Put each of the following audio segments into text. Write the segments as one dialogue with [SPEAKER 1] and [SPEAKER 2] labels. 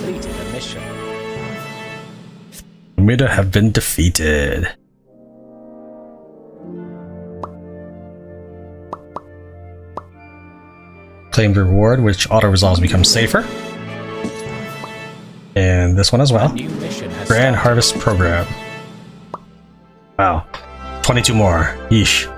[SPEAKER 1] completed a mission.
[SPEAKER 2] Medan have been defeated. Claim the reward, which auto-resolves becomes safer. And this one as well. Grand Harvest Program. Wow. 22 more. Yeesh.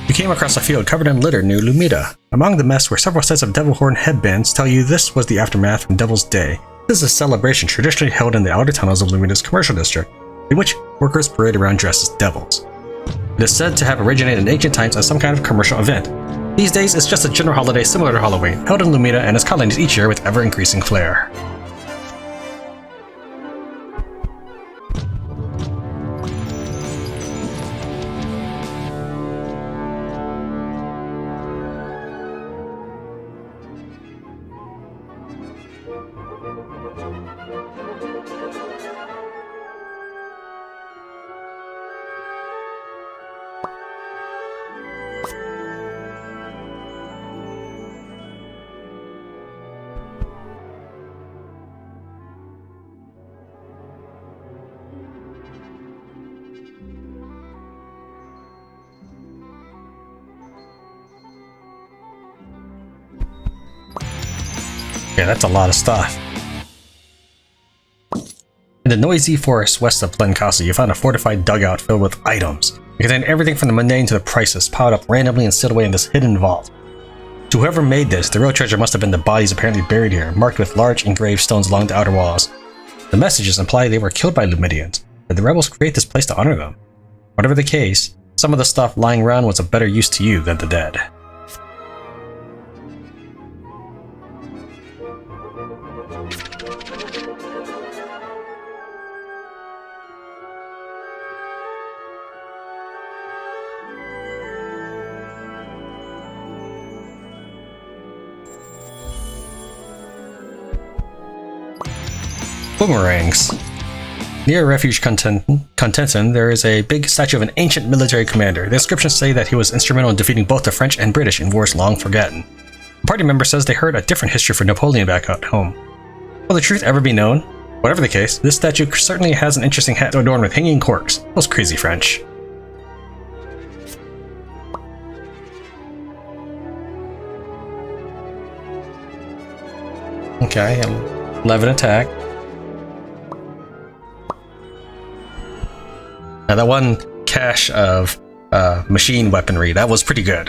[SPEAKER 2] You came across a field covered in litter near Lumida. Among the mess were several sets of devil horn headbands tell you this was the aftermath from Devil's Day. This is a celebration traditionally held in the outer tunnels of Lumida's commercial district, in which workers parade around dressed as devils. It is said to have originated in ancient times as some kind of commercial event. These days, it's just a general holiday similar to Halloween, held in Lumida and its colonies each year with ever-increasing flair. Yeah, that's a lot of stuff. In the noisy forest west of Plenkasi, you found a fortified dugout filled with items. It contained everything from the mundane to the priceless, piled up randomly and sealed away in this hidden vault. To whoever made this, the real treasure must have been the bodies apparently buried here, marked with large engraved stones along the outer walls. The messages imply they were killed by Lumidians. Did the rebels create this place to honor them? Whatever the case, some of the stuff lying around was of better use to you than the dead. Boomerangs. Near Refuge Contenson, there is a big statue of an ancient military commander. The inscriptions say that he was instrumental in defeating both the French and British in wars long forgotten. A party member says they heard a different history for Napoleon back at home. Will the truth ever be known? Whatever the case, this statue certainly has an interesting hat adorned with hanging corks. Those crazy French. Okay, 11 attack. Now that one cache of machine weaponry, that was pretty good.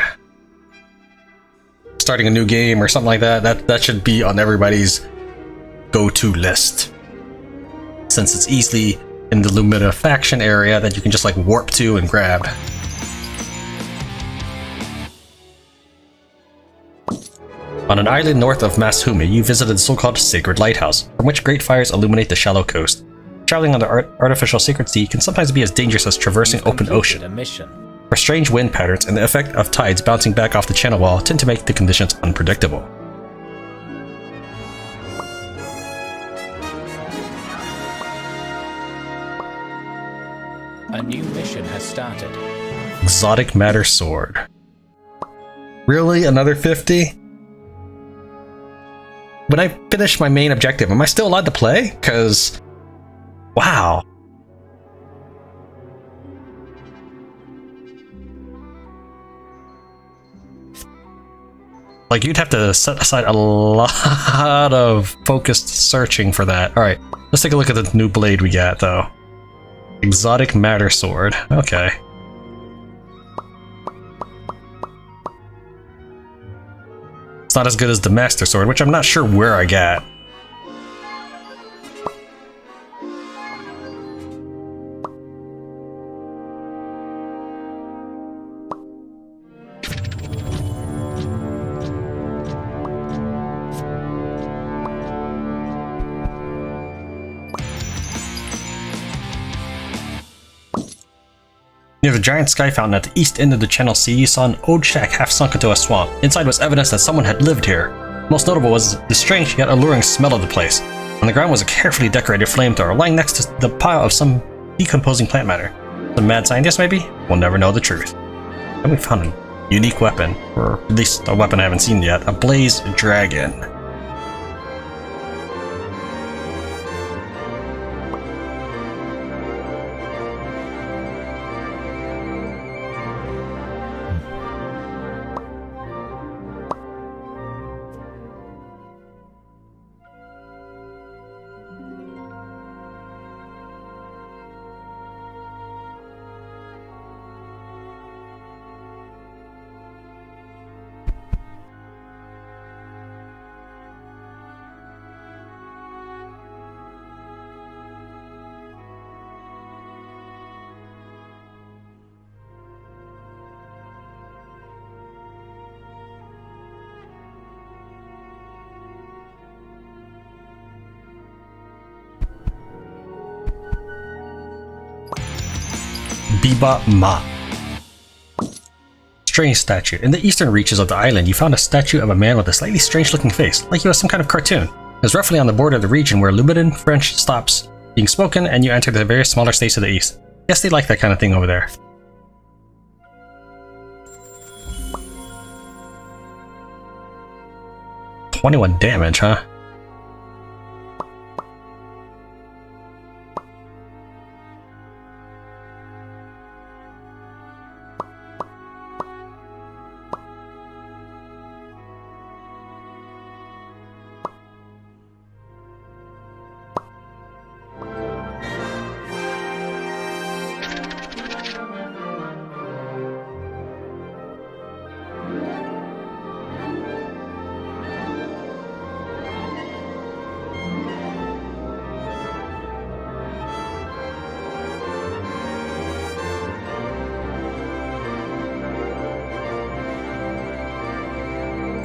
[SPEAKER 2] Starting a new game or something like that, that should be on everybody's go-to list. Since it's easily in the Lumida faction area that you can just like warp to and grab. On an island north of Mashumi, you visited the so-called Sacred Lighthouse, from which great fires illuminate the shallow coast. Traveling on the artificial sacred sea can sometimes be as dangerous as traversing open ocean. For strange wind patterns and the effect of tides bouncing back off the channel wall tend to make the conditions unpredictable.
[SPEAKER 1] A new mission has started.
[SPEAKER 2] Exotic Matter Sword. Really? Another 50? When I finish my main objective, am I still allowed to play? Because... wow. Like, you'd have to set aside a lot of focused searching for that. Alright, let's take a look at the new blade we got, though. Exotic Matter Sword. Okay. It's not as good as the Master Sword, which I'm not sure where I got. Near the giant sky fountain at the east end of the Channel Sea, you saw an old shack half sunk into a swamp. Inside was evidence that someone had lived here. Most notable was the strange yet alluring smell of the place. On the ground was a carefully decorated flamethrower lying next to the pile of some decomposing plant matter. Some mad scientist, maybe? We'll never know the truth. Then we found Unique weapon, or at least a weapon I haven't seen yet, a Blaze Dragon. Biba Ma. Strange statue. In the eastern reaches of the island, you found a statue of a man with a slightly strange looking face, like he was some kind of cartoon. It was roughly on the border of the region where Medan French stops being spoken and you enter the various smaller states to the east. Guess they like that kind of thing over there. $21 damage, huh?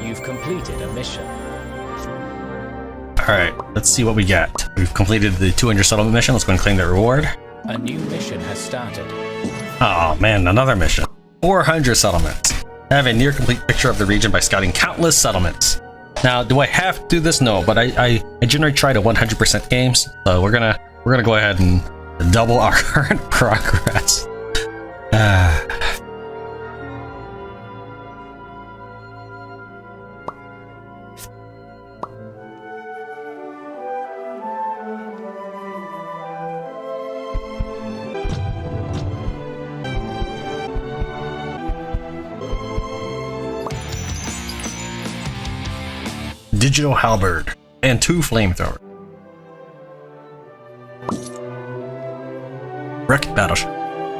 [SPEAKER 1] You've completed a mission.
[SPEAKER 2] Alright, let's see what we get. We've completed the 200 settlement mission. Let's go and claim the reward.
[SPEAKER 1] A new mission has started.
[SPEAKER 2] Oh man, another mission. 400 settlements. I have a near complete picture of the region by scouting countless settlements. Now, do I have to do this? No, but I generally try to 100% games, so we're gonna go ahead and double our current progress. Digital halberd and 2 flamethrowers. Wrecked battleship.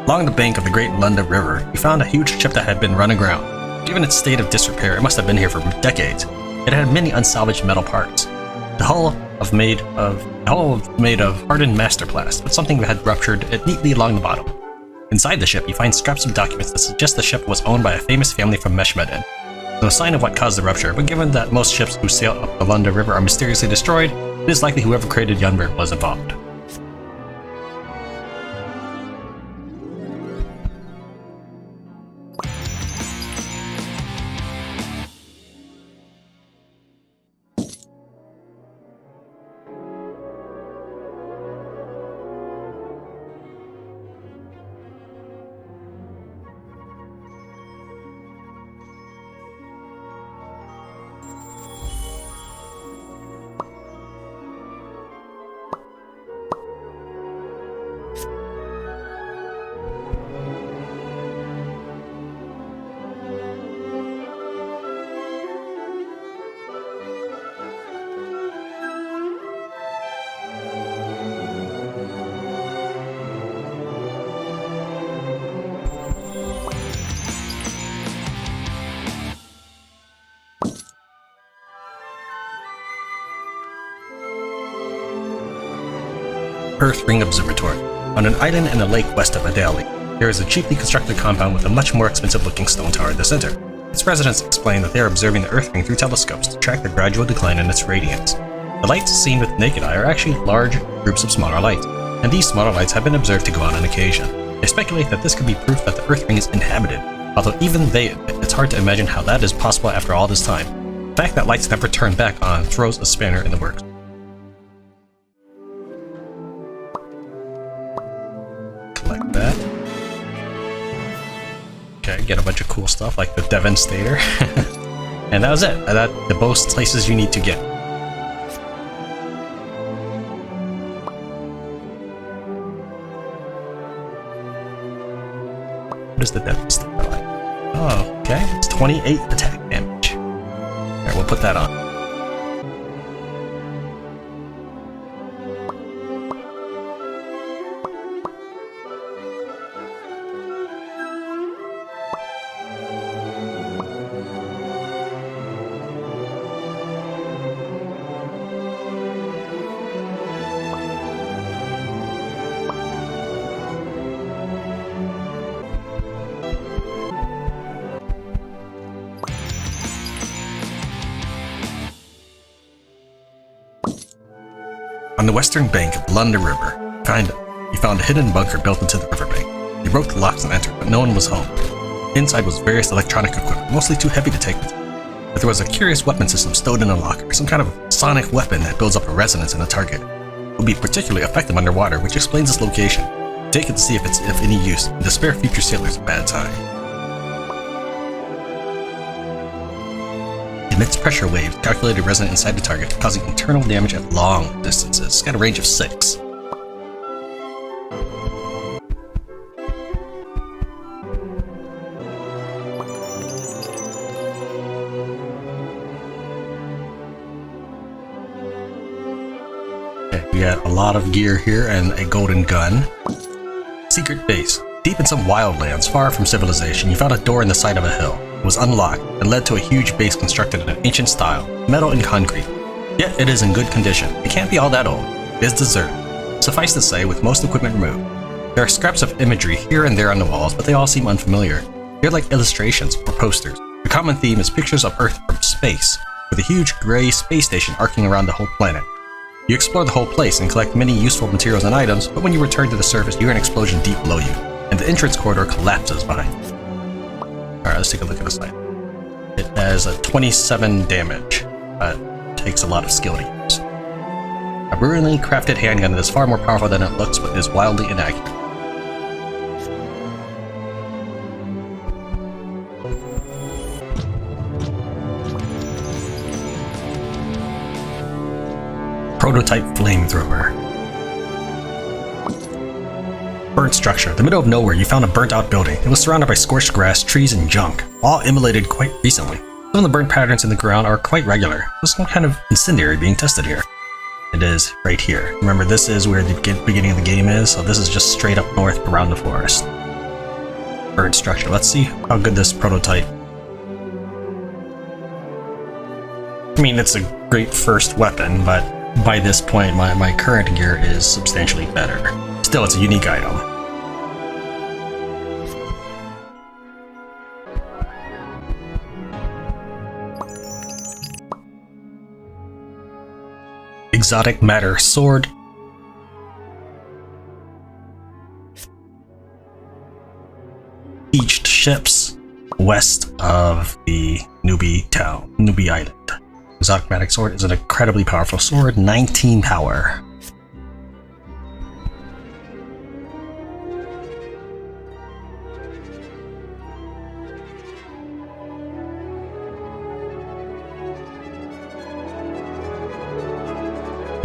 [SPEAKER 2] Along the bank of the Great Lunda River, we found a huge ship that had been run aground. Given its state of disrepair, it must have been here for decades. It had many unsalvaged metal parts. The hull was made of hardened masterplast, but something had ruptured it neatly along the bottom. Inside the ship, you find scraps of documents that suggest the ship was owned by a famous family from Medan. No sign of what caused the rupture, but given that most ships who sail up the Lunda River are mysteriously destroyed, it is likely whoever created Yunbird was involved. Earth Ring Observatory. On an island in a lake west of Adeli, there is a cheaply constructed compound with a much more expensive looking stone tower at the center. Its residents explain that they are observing the Earth Ring through telescopes to track the gradual decline in its radiance. The lights seen with naked eye are actually large groups of smaller lights, and these smaller lights have been observed to go out on occasion. They speculate that this could be proof that the Earth Ring is inhabited, although even they admit it's hard to imagine how that is possible after all this time. The fact that lights never turn back on throws a spanner in the works. Collect that. Okay, get a bunch of cool stuff like the Devastator. And that was it. The most places you need to get. What is the Devastator like? Oh, okay. It's 28 attack damage. Alright, we'll put that on. On the western bank of the Lunda River, you found a hidden bunker built into the riverbank. You broke the locks and entered, but no one was home. Inside was various electronic equipment, mostly too heavy to take with you. But there was a curious weapon system stowed in a locker, some kind of sonic weapon that builds up a resonance in the target. It would be particularly effective underwater, which explains its location. Take it to see if it's of any use, and to spare future sailors a bad time. Emits pressure waves, calculated resonant inside the target, causing internal damage at long distances. It's got a range of 6. Okay, we got a lot of gear here and a golden gun. Secret base. Deep in some wildlands, far from civilization, you found a door in the side of a hill. It was unlocked and led to a huge base constructed in an ancient style, metal and concrete. Yet it is in good condition. It can't be all that old. It is deserted. Suffice to say, with most equipment removed. There are scraps of imagery here and there on the walls, but they all seem unfamiliar. They're like illustrations or posters. The common theme is pictures of Earth from space, with a huge gray space station arcing around the whole planet. You explore the whole place and collect many useful materials and items, but when you return to the surface, you hear an explosion deep below you, and the entrance corridor collapses behind you. Alright, let's take a look at the site. It has a 27 damage. Takes a lot of skill to use. A brilliantly crafted handgun that is far more powerful than it looks, but is wildly inaccurate. Prototype flamethrower. Burnt structure. In the middle of nowhere, you found a burnt-out building. It was surrounded by scorched grass, trees, and junk, all immolated quite recently. Some of the burnt patterns in the ground are quite regular. There's some kind of incendiary being tested here. It is right here. Remember, this is where the beginning of the game is, so this is just straight up north around the forest. Burnt structure. Let's see how good this prototype. I mean, it's a great first weapon, but by this point, my current gear is substantially better. Still, it's a unique item. Exotic matter sword. Beached ships west of the Newbie Island. Exotic magic sword is an incredibly powerful sword, 19 power.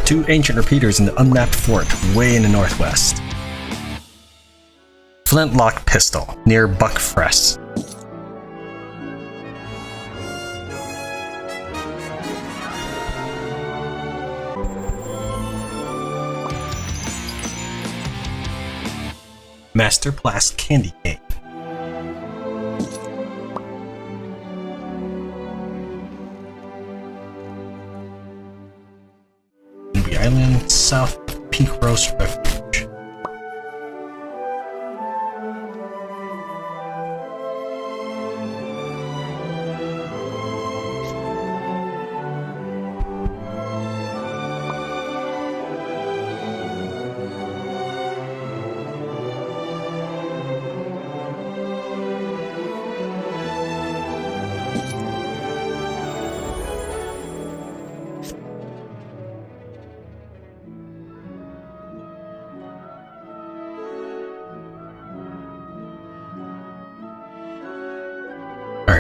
[SPEAKER 2] Two ancient repeaters in the unmapped fort way in the northwest. Flintlock pistol near Buckfress. Master Blast candy cane. Newbie Island, south of Peak Roast Refuge.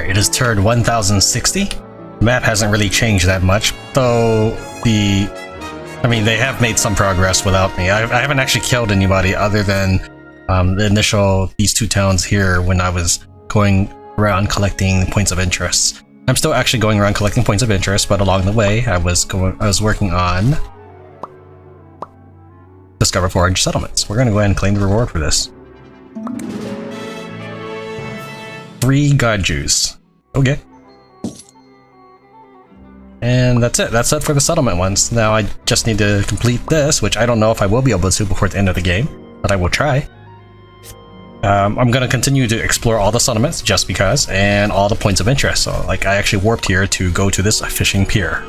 [SPEAKER 2] It is turn 1060. The map hasn't really changed that much, though they have made some progress without me. I haven't actually killed anybody other than these two towns here when I was going around collecting points of interest. I'm still actually going around collecting points of interest, but along the way I was working on discover 400 settlements. We're gonna go ahead and claim the reward for this. 3 god juice. Okay. And that's it. That's it for the settlement ones. Now I just need to complete this, which I don't know if I will be able to before the end of the game, but I will try. I'm going to continue to explore all the settlements just because, and all the points of interest. So, like, I actually warped here to go to this fishing pier.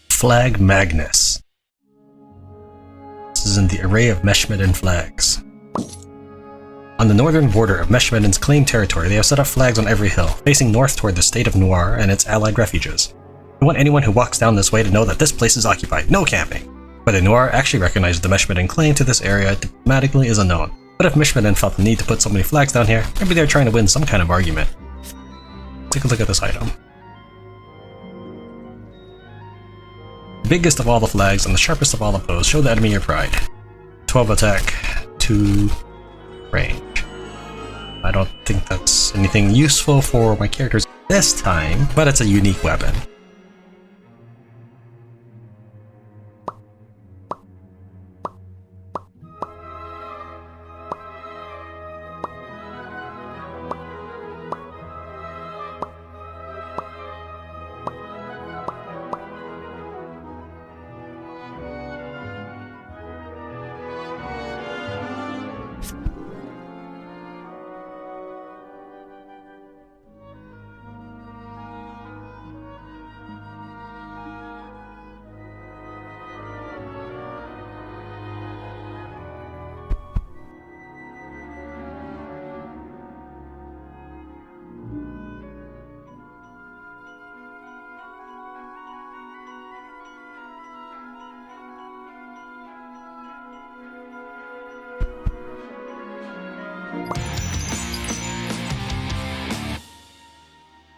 [SPEAKER 2] Flag Magnus. This is in the array of Medan flags. On the northern border of Medan's claimed territory, they have set up flags on every hill, facing north toward the state of Noir and its allied refuges. We want anyone who walks down this way to know that this place is occupied, no camping. Whether Noir actually recognizes the Medan claim to this area diplomatically is unknown, but if Medan felt the need to put so many flags down here, maybe they're trying to win some kind of argument. Take a look at this item. The biggest of all the flags and the sharpest of all the bows show the enemy your pride. 12 attack, 2 range. I don't think that's anything useful for my characters this time, but it's a unique weapon.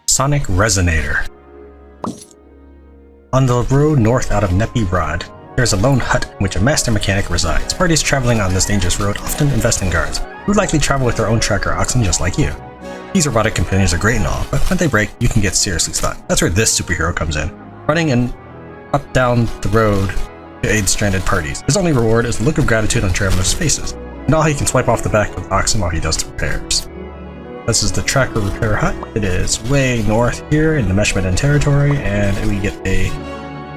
[SPEAKER 2] Sonic Resonator. On the road north out of Nepi Rod, there is a lone hut in which a master mechanic resides. Parties traveling on this dangerous road often invest in guards, who likely travel with their own tracker oxen just like you. These robotic companions are great and all, but when they break, you can get seriously stuck. That's where this superhero comes in, running and up down the road to aid stranded parties. His only reward is the look of gratitude on travelers' faces, and all he can swipe off the back with oxen while he does the repairs. This is the tracker repair hut. It is way north here in the Medan territory, and we get a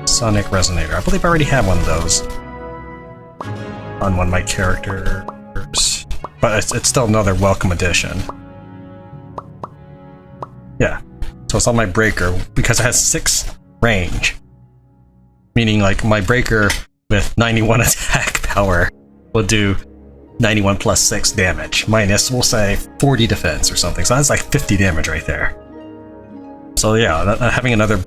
[SPEAKER 2] Sonic Resonator. I believe I already have one of those on one of my characters, but it's still another welcome addition. Yeah, so it's on my breaker because it has 6 range, meaning like my breaker with 91 attack power will do 91 plus 6 damage, minus, we'll say, 40 defense or something. So that's like 50 damage right there. So yeah, having another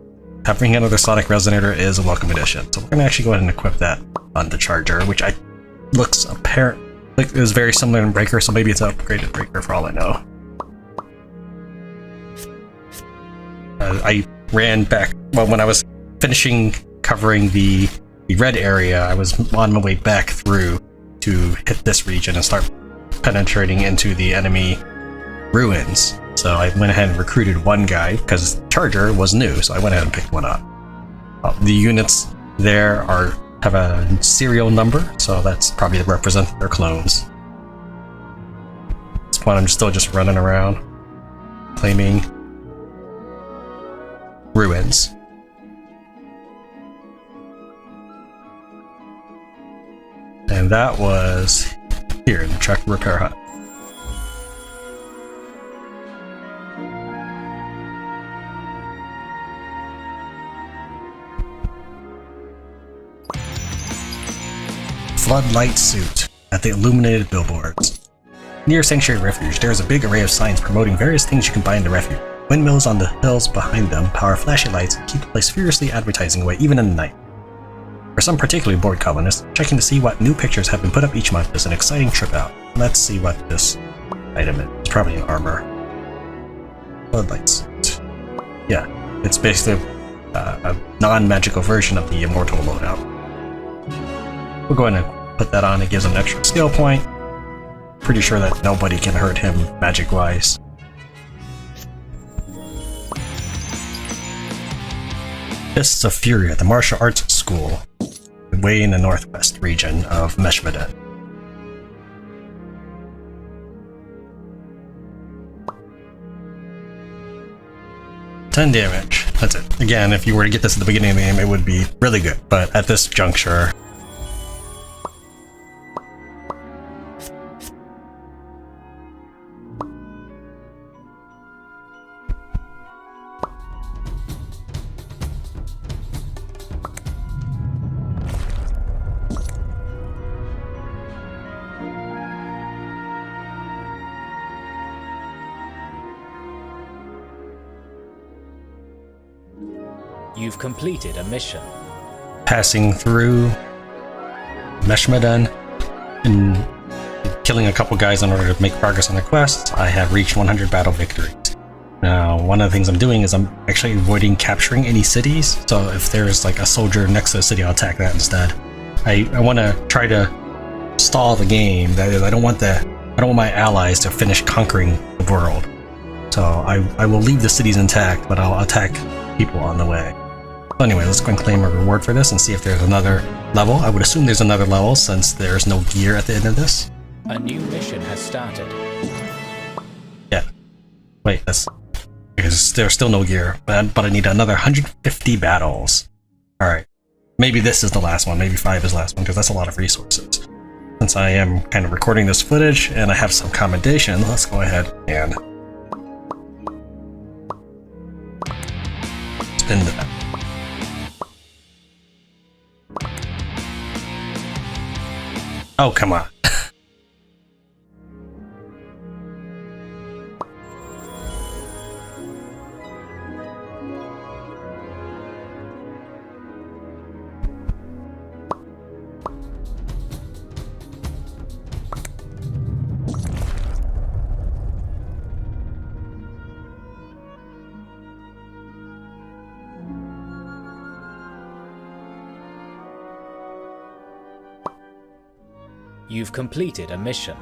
[SPEAKER 2] Sonic Resonator is a welcome addition. So we're gonna actually go ahead and equip that on the Charger, which looks apparent, like it was very similar in Breaker, so maybe it's an upgraded Breaker for all I know. I ran back, well, when I was finishing covering the red area, I was on my way back through to hit this region and start penetrating into the enemy ruins. So I went ahead and recruited one guy because Charger was new, so I went ahead and picked one up. The units there have a serial number, so that's probably to represent their clones. At this point, I'm still just running around, claiming ruins. And that was here in the truck repair hut. Floodlight suit at the illuminated billboards. Near Sanctuary Refuge, there is a big array of signs promoting various things you can buy in the refuge. Windmills on the hills behind them power flashing lights and keep the place furiously advertising away even in the night. For some particularly bored colonists, checking to see what new pictures have been put up each month is an exciting trip out. Let's see what this item is. It's probably an armor. Floodlight suit. Yeah, it's basically a non-magical version of the immortal loadout. We'll go ahead and put that on. It gives him an extra skill point. Pretty sure that nobody can hurt him magic-wise. Fists of Fury at the Martial Arts School, way in the northwest region of Medan. $10 damage. That's it. Again, if you were to get this at the beginning of the game, it would be really good, but at this juncture,
[SPEAKER 1] You've completed a mission.
[SPEAKER 2] passing through Medan and killing a couple guys in order to make progress on the quest, I have reached 100 battle victories. Now, one of the things I'm doing is I'm actually avoiding capturing any cities, so if there's like a soldier next to a city, I'll attack that instead. I want to try to stall the game. That is, I don't want my allies to finish conquering the world. So I will leave the cities intact, but I'll attack people on the way. So anyway, let's go and claim a reward for this and see if there's another level. I would assume there's another level since there's no gear at the end of this.
[SPEAKER 1] A new mission has started.
[SPEAKER 2] Yeah. Wait, because there's still no gear, but I need another 150 battles. Alright. Maybe this is the last one. Maybe 5 is the last one, because that's a lot of resources. Since I am kind of recording this footage and I have some commendation, let's go ahead and spin that. Oh, come on.
[SPEAKER 1] You've completed a mission.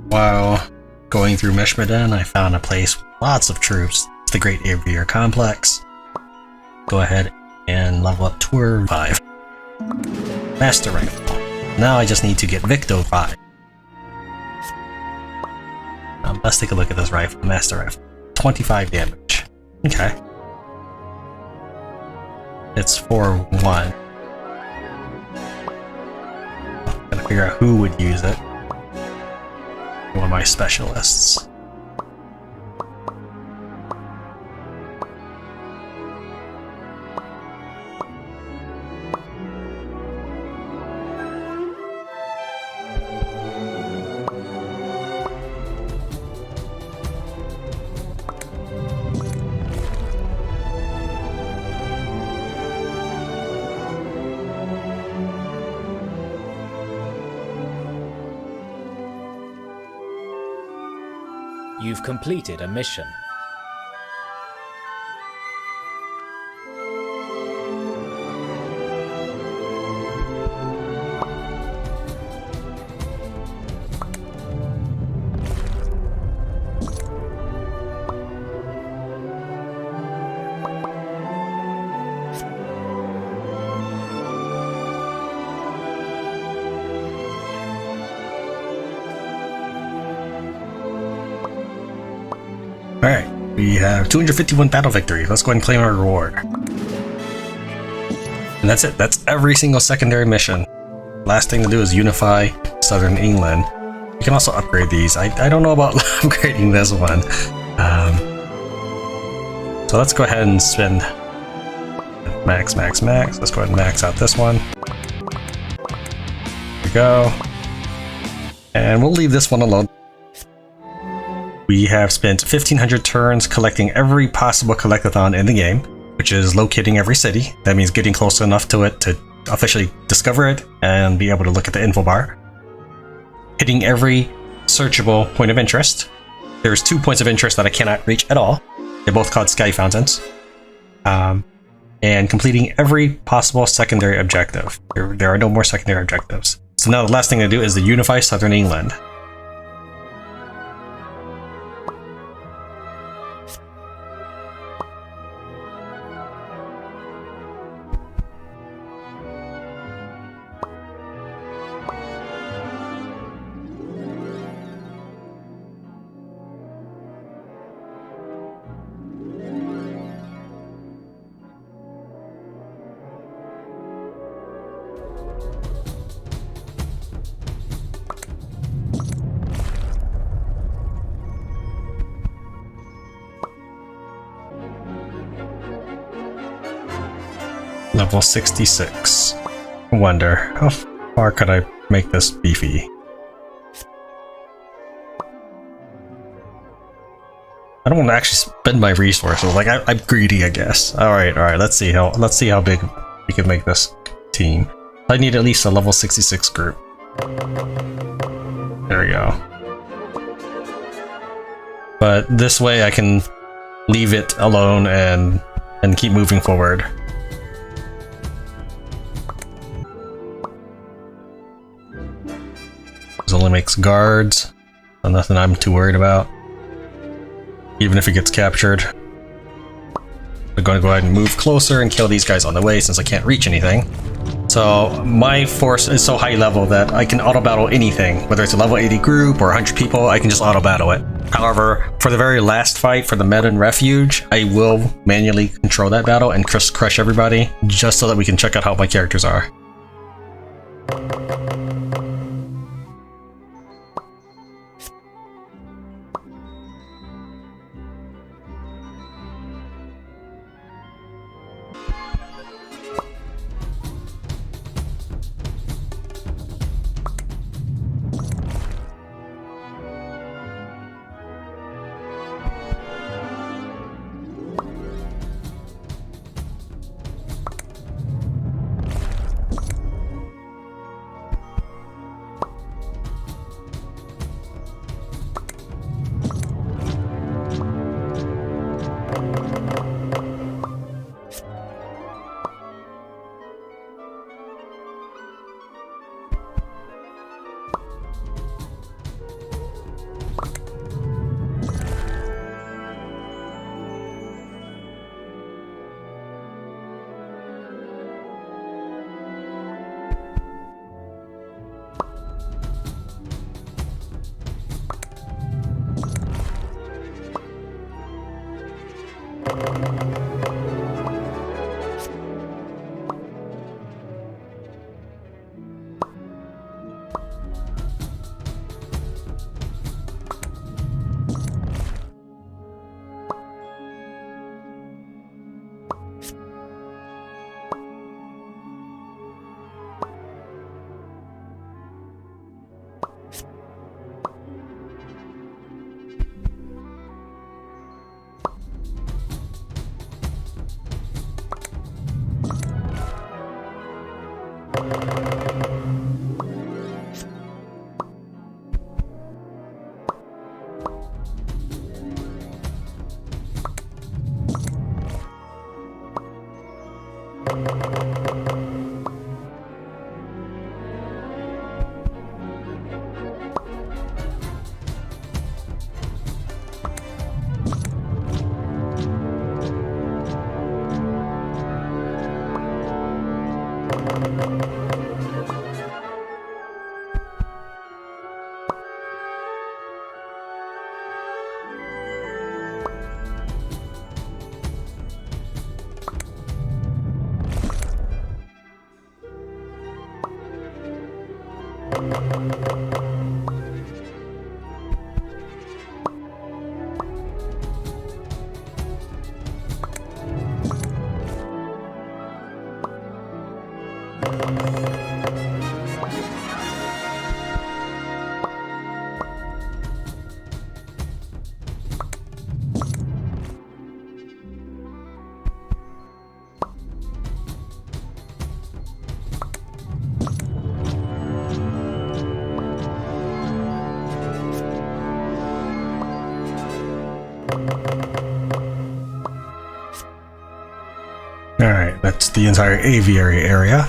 [SPEAKER 2] While going through Medan, I found a place with lots of troops. It's the Great Aviary Complex. Go ahead and level up Tour 5. Master Rifle. Now I just need to get Victo 5. Let's take a look at this rifle, Master Rifle. 25 damage. Okay. It's for 1. Gotta figure out who would use it. One of my specialists.
[SPEAKER 1] You've completed a mission.
[SPEAKER 2] Alright, we have 251 battle victories. Let's go ahead and claim our reward. And that's it. That's every single secondary mission. Last thing to do is unify Southern England. You can also upgrade these. I don't know about upgrading this one. So let's go ahead and spend max. Let's go ahead and max out this one. There we go. And we'll leave this one alone. We have spent 1,500 turns collecting every possible collectathon in the game, which is locating every city. That means getting close enough to it to officially discover it and be able to look at the info bar. Hitting every searchable point of interest. There's 2 points of interest that I cannot reach at all. They're both called Sky Fountains. And completing every possible secondary objective. There are no more secondary objectives. So now the last thing to do is to unify Southern England. Level 66. I wonder, how far could I make this beefy? I don't want to actually spend my resources. Like I'm greedy, I guess. All right. Let's see how big we can make this team. I need at least a level 66 group. There we go. But this way I can leave it alone and keep moving forward. This only makes guards, so nothing I'm too worried about. Even if it gets captured. I'm going to go ahead and move closer and kill these guys on the way since I can't reach anything. So my force is so high level that I can auto battle anything, whether it's a level 80 group or 100 people, I can just auto battle it. However, for the very last fight for the Medan refuge, I will manually control that battle and crush everybody just so that we can check out how my characters are. Alright, that's the entire aviary area.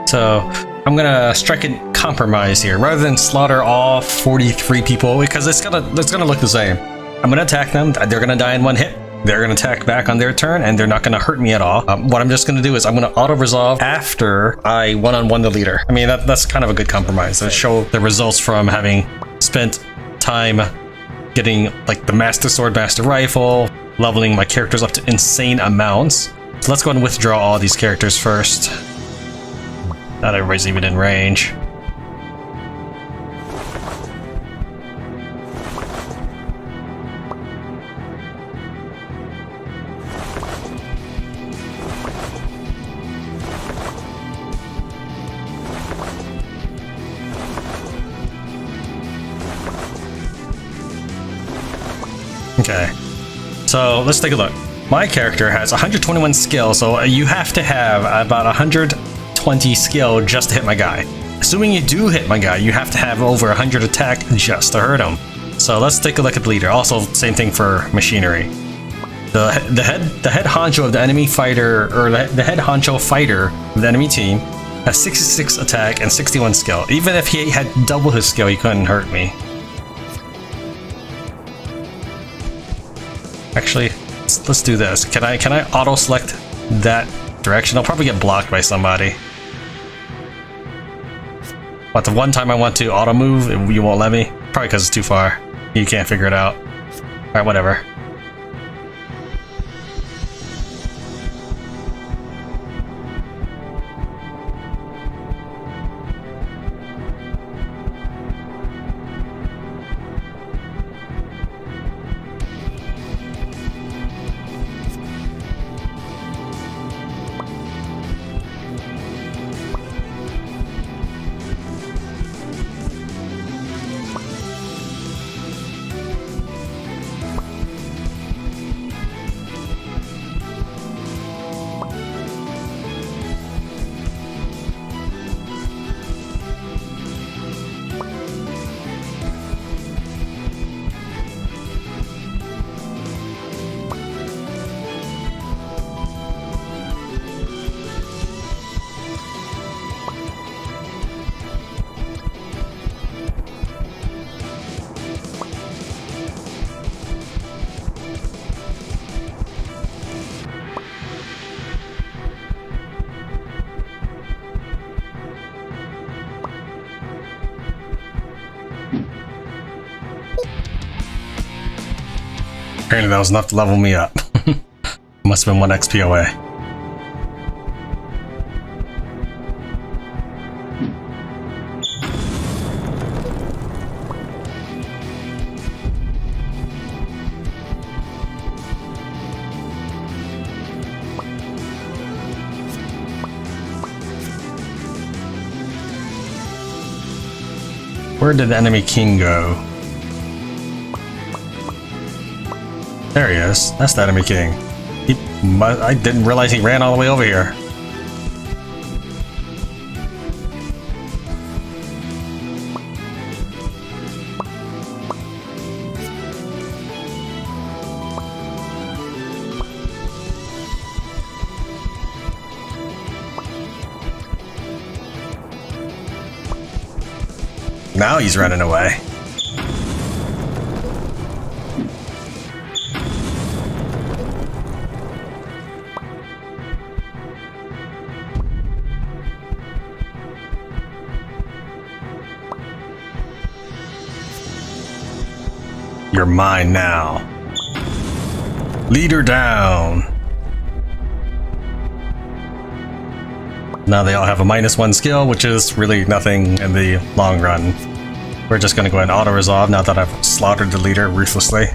[SPEAKER 2] So I'm gonna strike a compromise here. Rather than slaughter all 43 people, because it's gonna look the same. I'm gonna attack them. They're gonna die in one hit. They're gonna attack back on their turn, and they're not gonna hurt me at all. What I'm just gonna do is I'm gonna auto-resolve after I one-on-one the leader. I mean, that's kind of a good compromise. To show the results from having spent time getting like the Master Sword, Master Rifle, leveling my characters up to insane amounts. So let's go ahead and withdraw all these characters first. Not everybody's even in range. Okay, so let's take a look. My character has 121 skill, so you have to have about 120 skill just to hit my guy. Assuming you do hit my guy, you have to have over 100 attack just to hurt him. So let's take a look at the leader. Also, same thing for machinery. The head honcho of the enemy fighter, or the head honcho fighter of the enemy team, has 66 attack and 61 skill. Even if he had double his skill, he couldn't hurt me. Actually, let's do this. Can I auto select that direction? I'll probably get blocked by somebody. But the one time I want to auto move, you won't let me? Probably because it's too far. You can't figure it out. Alright, whatever. Apparently that was enough to level me up. Must have been 1 XP away. Where did the enemy king go? There he is. That's the enemy king. I didn't realize he ran all the way over here. Now he's running away. You're mine now. Leader down. Now they all have a -1 skill, which is really nothing in the long run. We're just gonna go ahead and auto-resolve now that I've slaughtered the leader ruthlessly.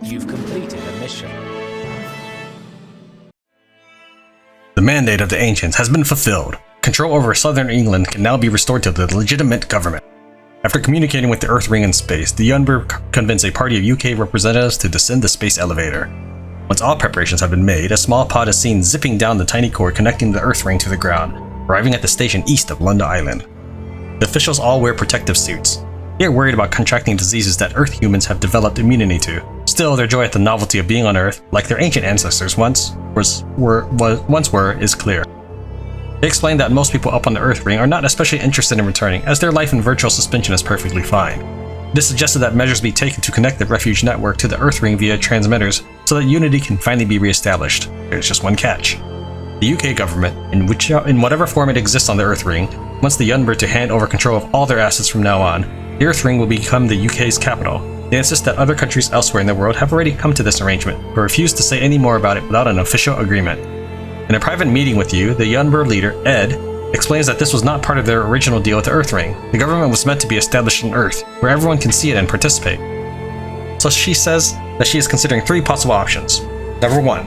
[SPEAKER 1] You've completed a mission.
[SPEAKER 2] The mandate of the Ancients has been fulfilled. Control over southern England can now be restored to the legitimate government. After communicating with the Earth Ring in space, the Yunber convinced a party of UK representatives to descend the space elevator. Once all preparations have been made, a small pod is seen zipping down the tiny cord connecting the Earth Ring to the ground, arriving at the station east of Lunda Island. The officials all wear protective suits. They are worried about contracting diseases that Earth humans have developed immunity to. Still, their joy at the novelty of being on Earth, like their ancient ancestors once were, is clear. They explain that most people up on the Earth Ring are not especially interested in returning, as their life in virtual suspension is perfectly fine. It is suggested that measures be taken to connect the refuge network to the Earth Ring via transmitters, so that unity can finally be re-established. There's just one catch. The UK government, in whatever form it exists on the Earth Ring, wants the Yunber to hand over control of all their assets from now on. The Earth Ring will become the UK's capital. They insist that other countries elsewhere in the world have already come to this arrangement, but refuse to say any more about it without an official agreement. In a private meeting with you, the Yunber leader, Ed, explains that this was not part of their original deal with the Earth Ring. The government was meant to be established on Earth, where everyone can see it and participate. So she says that she is considering 3 possible options. Number 1.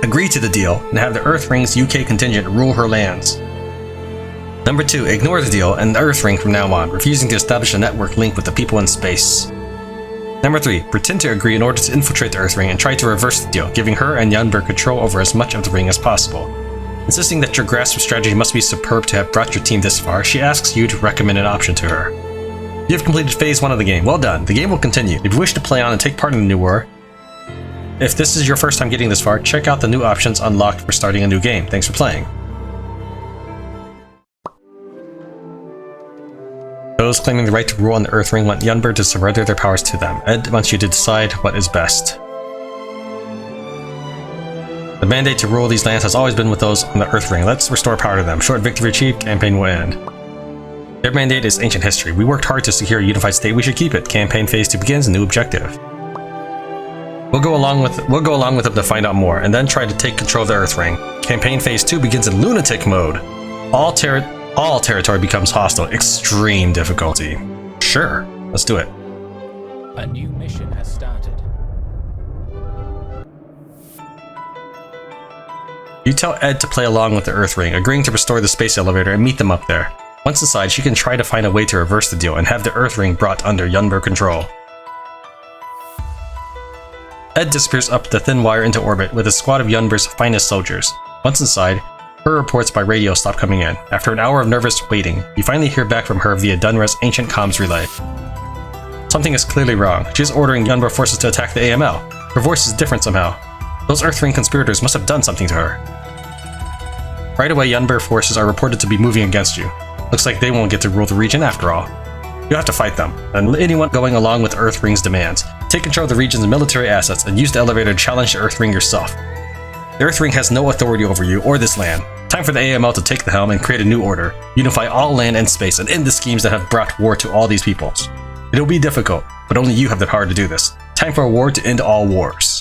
[SPEAKER 2] Agree to the deal and have the Earth Ring's UK contingent rule her lands. Number 2. Ignore the deal and the Earth Ring from now on, refusing to establish a network link with the people in space. Number 3. Pretend to agree in order to infiltrate the Earth Ring and try to reverse the deal, giving her and Yunber control over as much of the ring as possible. Insisting that your grasp of strategy must be superb to have brought your team this far, she asks you to recommend an option to her. You have completed Phase 1 of the game. Well done. The game will continue. If you wish to play on and take part in the new war, if this is your first time getting this far, check out the new options unlocked for starting a new game. Thanks for playing. Those claiming the right to rule on the Earth Ring want Yunber to surrender their powers to them. Ed wants you to decide what is best. The mandate to rule these lands has always been with those on the Earth Ring. Let's restore power to them. Short victory achieved, campaign will end. Their mandate is ancient history. We worked hard to secure a unified state. We should keep it. Campaign phase 2 begins. New objective. We'll go along with them to find out more, and then try to take control of the Earth Ring. Campaign phase 2 begins in lunatic mode. All territory becomes hostile. Extreme difficulty. Sure, let's do it.
[SPEAKER 1] A new mission has started.
[SPEAKER 2] You tell Ed to play along with the Earth Ring, agreeing to restore the space elevator and meet them up there. Once inside, she can try to find a way to reverse the deal and have the Earth Ring brought under Yunber control. Ed disappears up the thin wire into orbit with a squad of Yunber's finest soldiers. Once inside, her reports by radio stop coming in. After an hour of nervous waiting, you finally hear back from her via Dunra's ancient comms relay. Something is clearly wrong. She is ordering Yunber forces to attack the AML. Her voice is different somehow. Those Earth Ring conspirators must have done something to her. Right away, Yunber forces are reported to be moving against you. Looks like they won't get to rule the region after all. You have to fight them, and anyone going along with Earth Ring's demands. Take control of the region's military assets and use the elevator to challenge the Earth Ring yourself. The Earth Ring has no authority over you or this land. Time for the AML to take the helm and create a new order, unify all land and space, and end the schemes that have brought war to all these peoples. It'll be difficult, but only you have the power to do this. Time for a war to end all wars.